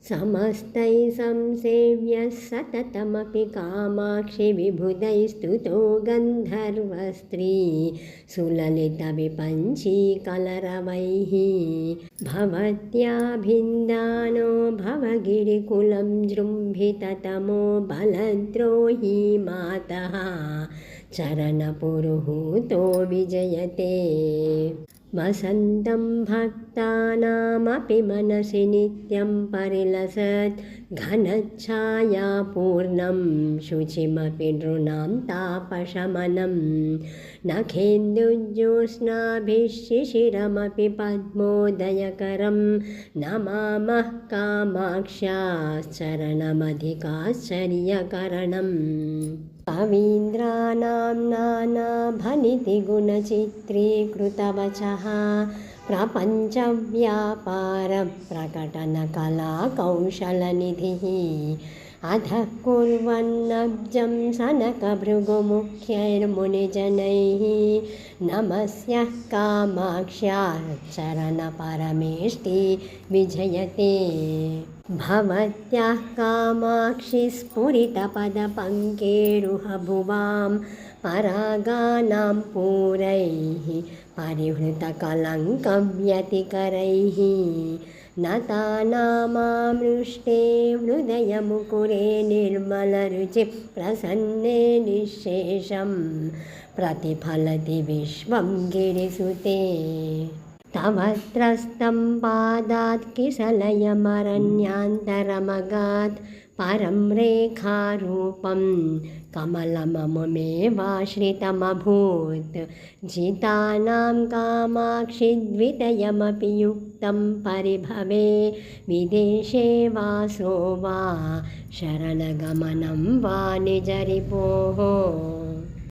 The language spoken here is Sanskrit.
समस्तैः संसेव्यः सततमपि कामाक्षि विबुधैः स्तुतो गन्धर्वस्त्री सुललितविपञ्ची कलरवैः भवत्याभिन्दानो भवगिरिकुलं जृम्भिततमो बलद्रोही मातः चरणपुरुहूतो विजयते वसन्तं भक्तानामपि मनसि नित्यं परिलसत् घनच्छायापूर्णं शुचिमपि नृणां तापशमनं नखेन्दुज्योत्स्नाभिः शिशिरमपि पद्मोदयकरं नमामः कामाक्ष्याश्चरणमधिकाश्चर्यकरणम् कवीन्द्राणां नानाभनितिगुणचित्रीकृतवचः प्रपञ्चव्यापारप्रकटनकलाकौशलनिधिः अधः कुर्वन्नब्जं सनकभृगुमुख्यैर्मुनिजनैः नमस्यः कामाक्ष्याः चरणपरमेष्टि विजयते भवत्याः कामाक्षि स्फुरितपदपङ्केरुहभुवां परागानां पूरैः परिहृतकलङ्कव्यतिकरैः नतानामामृष्टे हृदयमुकुरे निर्मलरुचि प्रसन्ने निःशेषं प्रतिफलति विश्वं गिरिसुते तव त्रस्तं पादात् किसलयमरण्यान्तरमगात् परं रेखारूपं कमलममुमेवाश्रितमभूत् जितानां कामाक्षि द्वितयमपि युक्तं परिभवे विदेशे वासो वा शरणगमनं वा निजरिपोः।